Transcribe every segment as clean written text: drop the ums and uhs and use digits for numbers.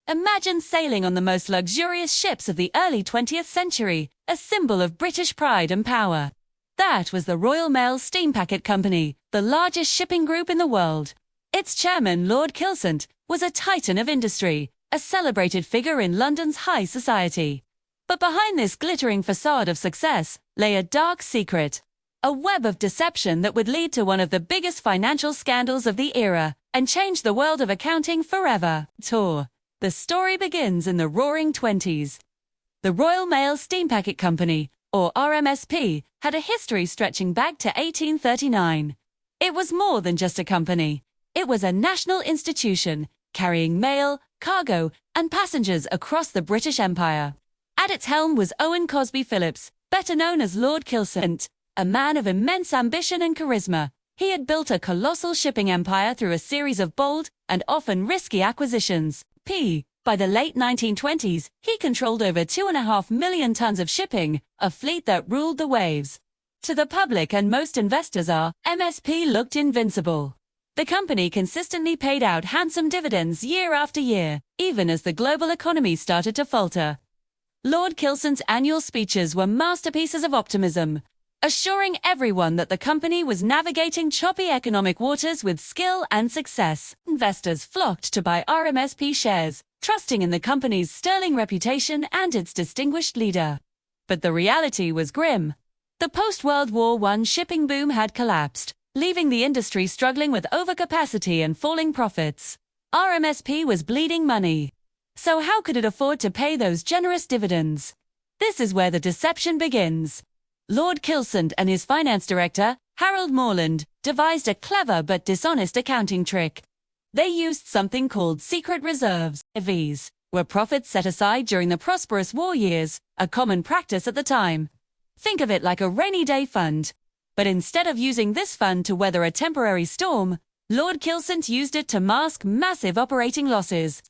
Imagine sailing on the most luxurious ships of the early 20th century, a symbol of British pride and power. That was the Royal Mail Steam Packet Company, the largest shipping group in the world. Its chairman, Lord Kylsant, was a titan of industry, a celebrated figure in London's high society. But behind this glittering facade of success lay a dark secret, a web of deception that would lead to one of the biggest financial scandals of the era and change the world of accounting forever. The story begins in the Roaring Twenties. The Royal Mail Steam Packet Company, or RMSP, had a history stretching back to 1839. It was more than just a company. It was a national institution, carrying mail, cargo, and passengers across the British Empire. At its helm was Owen Cosby Phillips, better known as Lord Kylsant, a man of immense ambition and charisma. He had built a colossal shipping empire through a series of bold and often risky acquisitions. By the late 1920s, he controlled over 2.5 million tons of shipping, a fleet that ruled the waves. To the public and most investors, RMSP looked invincible. The company consistently paid out handsome dividends year after year, even as the global economy started to falter. Lord Kylsant's annual speeches were masterpieces of optimism, assuring everyone that the company was navigating choppy economic waters with skill and success. Investors flocked to buy RMSP shares, trusting in the company's sterling reputation and its distinguished leader. But the reality was grim. The post-World War I shipping boom had collapsed, leaving the industry struggling with overcapacity and falling profits. RMSP was bleeding money. So how could it afford to pay those generous dividends? This is where the deception begins. Lord Kylsant and his finance director, Harold Morland, devised a clever but dishonest accounting trick. They used something called secret reserves. These were profits set aside during the prosperous war years, a common practice at the time. Think of it like a rainy day fund. But instead of using this fund to weather a temporary storm, Lord Kylsant used it to mask massive operating losses.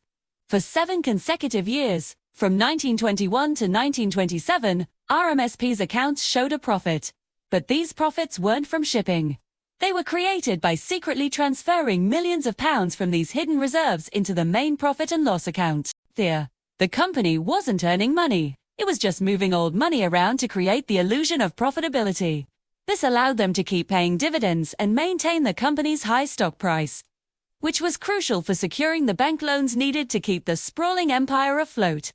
For 7 consecutive years, from 1921 to 1927, RMSP's accounts showed a profit. But these profits weren't from shipping. They were created by secretly transferring millions of pounds from these hidden reserves into the main profit and loss account. The company wasn't earning money. It was just moving old money around to create the illusion of profitability. This allowed them to keep paying dividends and maintain the company's high stock price, which was crucial for securing the bank loans needed to keep the sprawling empire afloat.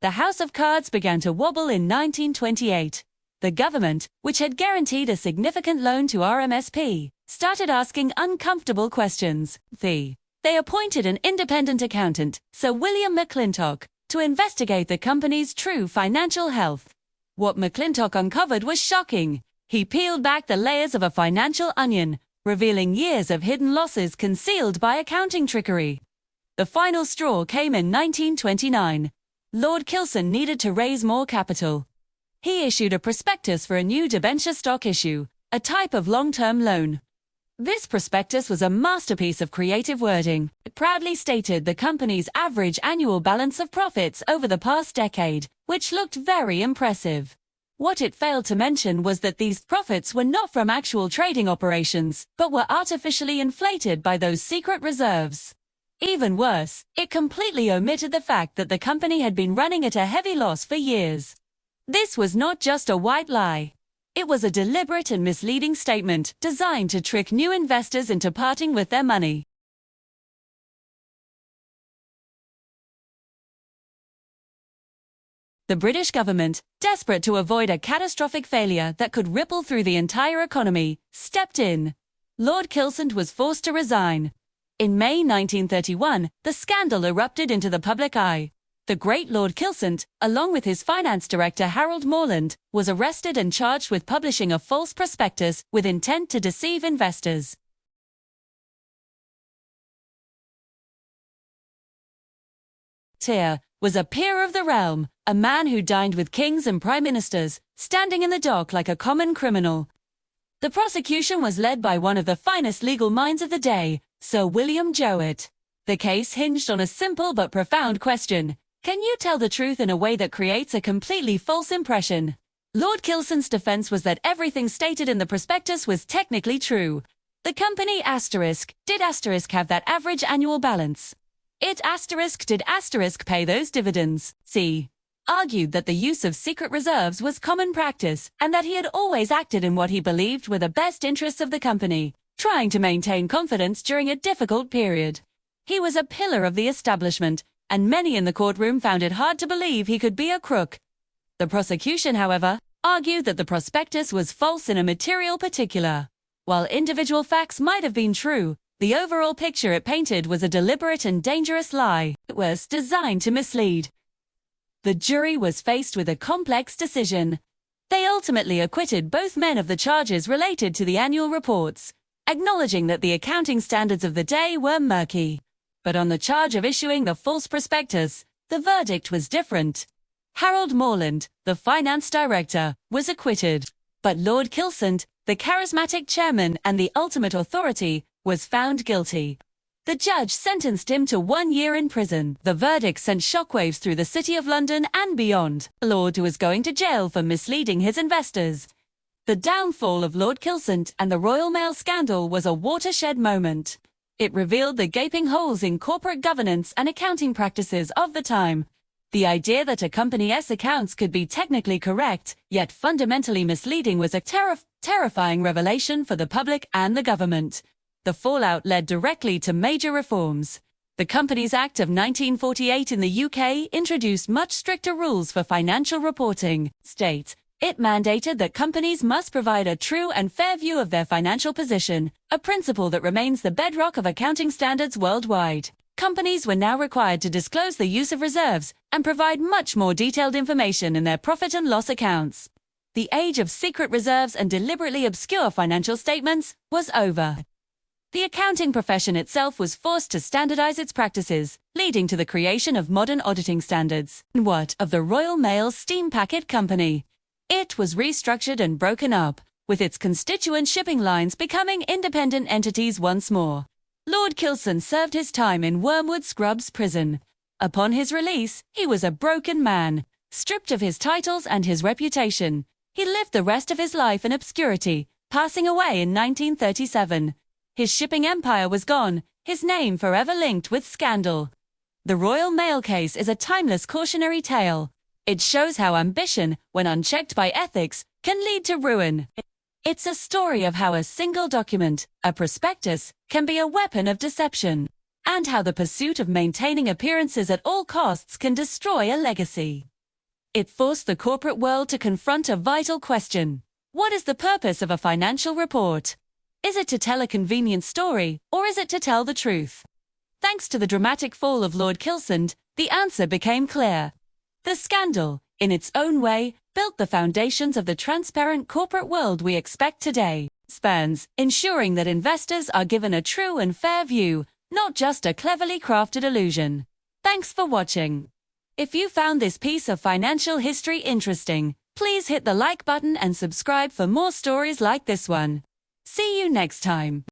The house of cards began to wobble in 1928. The government, which had guaranteed a significant loan to RMSP, started asking uncomfortable questions. They appointed an independent accountant, Sir William McClintock, to investigate the company's true financial health. What McClintock uncovered was shocking. He peeled back the layers of a financial onion, revealing years of hidden losses concealed by accounting trickery. The final straw came in 1929. Lord Kylsant needed to raise more capital. He issued a prospectus for a new debenture stock issue, a type of long-term loan. This prospectus was a masterpiece of creative wording. It proudly stated the company's average annual balance of profits over the past decade, which looked very impressive. What it failed to mention was that these profits were not from actual trading operations, but were artificially inflated by those secret reserves. Even worse, it completely omitted the fact that the company had been running at a heavy loss for years. This was not just a white lie. It was a deliberate and misleading statement designed to trick new investors into parting with their money. The British government, desperate to avoid a catastrophic failure that could ripple through the entire economy, stepped in. Lord Kylsant was forced to resign. In May 1931, the scandal erupted into the public eye. The great Lord Kylsant, along with his finance director Harold Morland, was arrested and charged with publishing a false prospectus with intent to deceive investors. Tyr was a peer of the realm, a man who dined with kings and prime ministers, standing in the dock like a common criminal. The prosecution was led by one of the finest legal minds of the day, Sir William Jowett. The case hinged on a simple but profound question. Can you tell the truth in a way that creates a completely false impression? Lord Kylsant's defense was that everything stated in the prospectus was technically true. The company did have that average annual balance. It did pay those dividends. C. Argued that the use of secret reserves was common practice and that he had always acted in what he believed were the best interests of the company, trying to maintain confidence during a difficult period. He was a pillar of the establishment, and many in the courtroom found it hard to believe he could be a crook. The prosecution, however, argued that the prospectus was false in a material particular. While individual facts might have been true, the overall picture it painted was a deliberate and dangerous lie. It was designed to mislead. The jury was faced with a complex decision. They ultimately acquitted both men of the charges related to the annual reports, acknowledging that the accounting standards of the day were murky. But on the charge of issuing the false prospectus, the verdict was different. Harold Morland, the finance director, was acquitted. But Lord Kylsant, the charismatic chairman and the ultimate authority, was found guilty. The judge sentenced him to 1 year in prison. The verdict sent shockwaves through the City of London and beyond. Lord was going to jail for misleading his investors. The downfall of Lord Kylsant and the Royal Mail scandal was a watershed moment. It revealed the gaping holes in corporate governance and accounting practices of the time. The idea that a company's accounts could be technically correct, yet fundamentally misleading was a terrifying revelation for the public and the government. The fallout led directly to major reforms. The Companies Act of 1948 in the UK introduced much stricter rules for financial reporting. It mandated that companies must provide a true and fair view of their financial position, a principle that remains the bedrock of accounting standards worldwide. Companies were now required to disclose the use of reserves and provide much more detailed information in their profit and loss accounts. The age of secret reserves and deliberately obscure financial statements was over. The accounting profession itself was forced to standardize its practices, leading to the creation of modern auditing standards. What of the Royal Mail Steam Packet Company? It was restructured and broken up, with its constituent shipping lines becoming independent entities once more. Lord Kylsant served his time in Wormwood Scrubs prison. Upon his release, he was a broken man, stripped of his titles and his reputation. He lived the rest of his life in obscurity, passing away in 1937. His shipping empire was gone, his name forever linked with scandal. The Royal Mail case is a timeless cautionary tale. It shows how ambition, when unchecked by ethics, can lead to ruin. It's a story of how a single document, a prospectus, can be a weapon of deception, and how the pursuit of maintaining appearances at all costs can destroy a legacy. It forced the corporate world to confront a vital question. What is the purpose of a financial report? Is it to tell a convenient story, or is it to tell the truth? Thanks to the dramatic fall of Lord Kylsant, the answer became clear. The scandal, in its own way, built the foundations of the transparent corporate world we expect today. Spans, ensuring that investors are given a true and fair view, not just a cleverly crafted illusion. Thanks for watching. If you found this piece of financial history interesting, please hit the like button and subscribe for more stories like this one. See you next time.